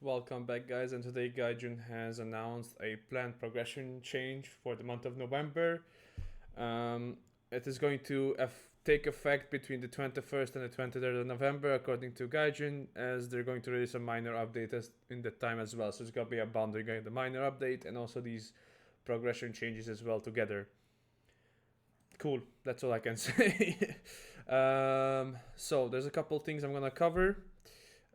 Welcome back, guys, and today Gaijin has announced a planned progression change for the month of November. It is going to take effect between the 21st and the 23rd of November, according to Gaijin, as they're going to release a minor update in that time as well. So it's going to be a bundle, the minor update and also these progression changes as well together. Cool, that's all I can say. So there's a couple things I'm going to cover.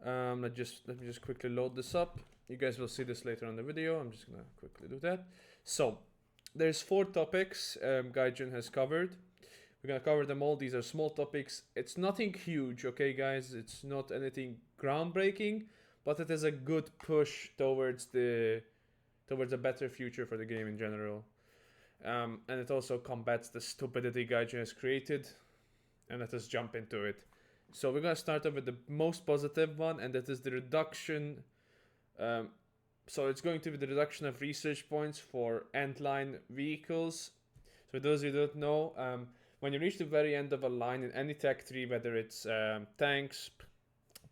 Let me just quickly load this up. You guys will see this later on the video. I'm just gonna quickly do that. So there's 4 topics Gaijin has covered. We're gonna cover them all. These are small topics. It's nothing huge, okay, guys. It's not anything groundbreaking, but it is a good push towards a better future for the game in general. And it also combats the stupidity Gaijin has created. And let us jump into it. So we're gonna start off with the most positive one, and that is the reduction. So it's going to be the reduction of research points for Endline vehicles. So for those who don't know, when you reach the very end of a line in any tech tree, whether it's tanks,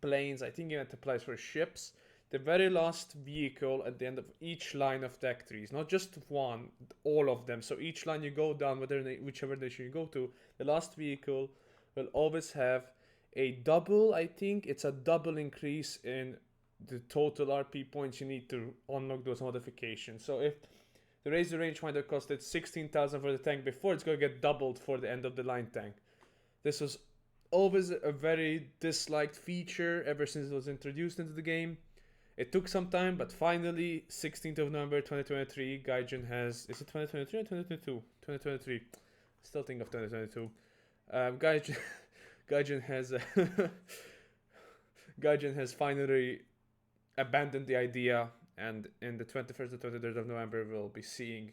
planes, I think it applies for ships. The very last vehicle at the end of each line of tech trees, not just one, all of them. So each line you go down, whichever nation you go to, the last vehicle will always have a double, I think it's a double increase in the total RP points you need to unlock those modifications. So if the razor rangefinder costed 16,000 for the tank before, it's going to get doubled for the end of the line tank. This was always a very disliked feature ever since it was introduced into the game. It took some time, but finally, 16th of November 2023, Gaijin has... Is it 2023 or 2022? 2023. Still think of 2022. Gaijin has Gaijin has finally abandoned the idea, and in the 21st to 23rd of November we'll be seeing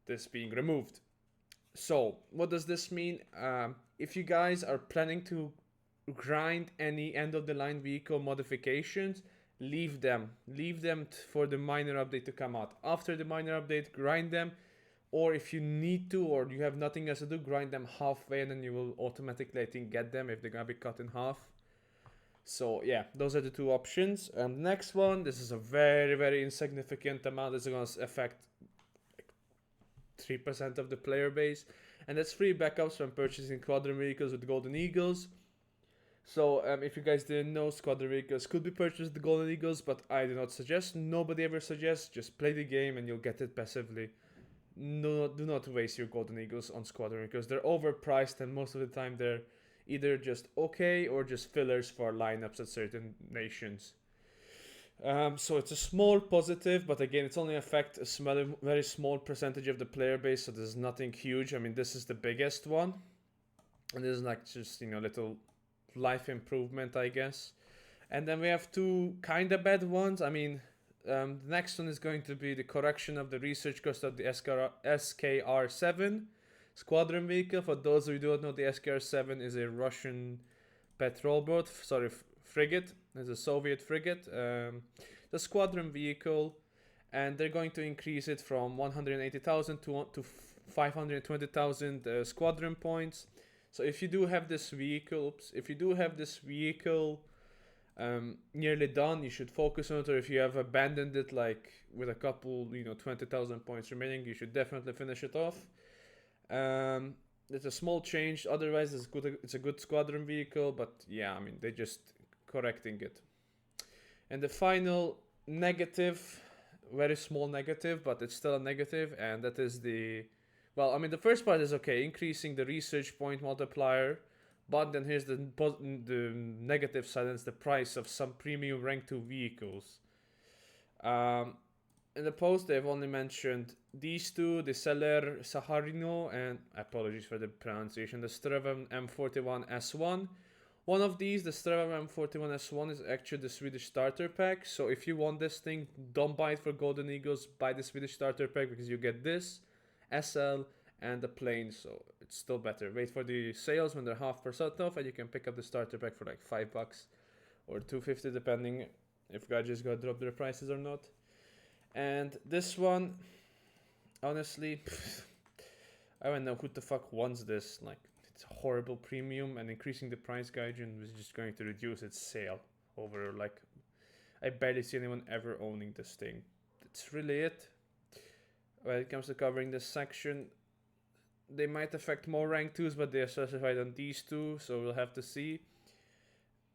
this being removed. So what does this mean? If you guys are planning to grind any end of the line vehicle modifications, leave them for the minor update to come out. After the minor update, grind them. Or if you need to, or you have nothing else to do, grind them halfway and then you will automatically, I think, get them if they're gonna be cut in half. So yeah, those are the 2 options. And the next one, this is a very, very insignificant amount. This is gonna affect 3% of the player base. And that's free backups when purchasing squadron vehicles with Golden Eagles. So if you guys didn't know, squadron vehicles could be purchased with Golden Eagles, but I do not suggest. Nobody ever suggests. Just play the game and you'll get it passively. No, do not waste your Golden Eagles on squadron because they're overpriced and most of the time they're either just okay or just fillers for lineups at certain nations. So it's a small positive, but again, it's only affect a very small percentage of the player base, so there's nothing huge. I mean, this is the biggest one, and this is like just little life improvement, I guess. And then we have 2 kinda bad ones. I mean, the next one is going to be the correction of the research cost of the SKR-7 squadron vehicle. For those who don't know, the SKR-7 is a Russian patrol boat, frigate. It's a Soviet frigate. The squadron vehicle, and they're going to increase it from 180,000 to 520,000 squadron points. So if you do have this vehicle, nearly done, you should focus on it, or if you have abandoned it like with a couple 20,000 points remaining, you should definitely finish it off. It's a small change, otherwise it's a good squadron vehicle, but yeah, I mean, they're just correcting it. And the final negative, very small negative, but it's still a negative, and that is the first part is okay, increasing the research point multiplier. But then here's the negative side, that's the price of some premium rank 2 vehicles. In the post, they've only mentioned these 2, the Seller Saharino, and apologies for the pronunciation, the Strevam M41S1. One of these, the Strevam M41S1, is actually the Swedish starter pack. So if you want this thing, don't buy it for Golden Eagles, buy the Swedish starter pack because you get this, SL, and the plane, so it's still better. Wait for the sales when they're 50% off, and you can pick up the starter pack for like $5 or $2.50, depending if Gaijin's gonna drop their prices or not. And this one, honestly, I don't know who the fuck wants this. Like, it's a horrible premium, and increasing the price, Gaijin was just going to reduce its sale over like I barely see anyone ever owning this thing. That's really it. When it comes to covering this section, they might affect more rank 2s, but they are specified on these two, so we'll have to see.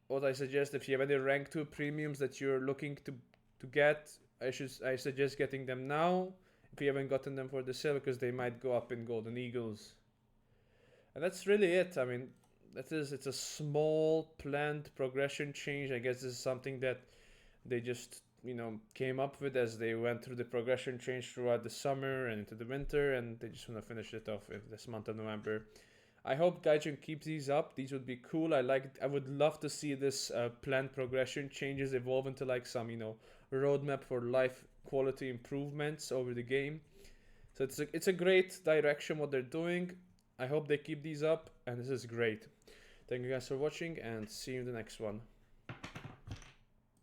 What I suggest, if you have any rank 2 premiums that you're looking to get, I suggest getting them now if you haven't gotten them for the sale, because they might go up in Golden Eagles. And that's really it. I mean, it's a small planned progression change. I guess this is something that they just, came up with as they went through the progression change throughout the summer and into the winter, and they just want to finish it off in this month of November. I hope Gaijin keeps these up. These would be cool. I would love to see this planned progression changes evolve into like some, roadmap for life quality improvements over the game. So it's a great direction what they're doing. I hope they keep these up, and this is great. Thank you guys for watching, and see you in the next one.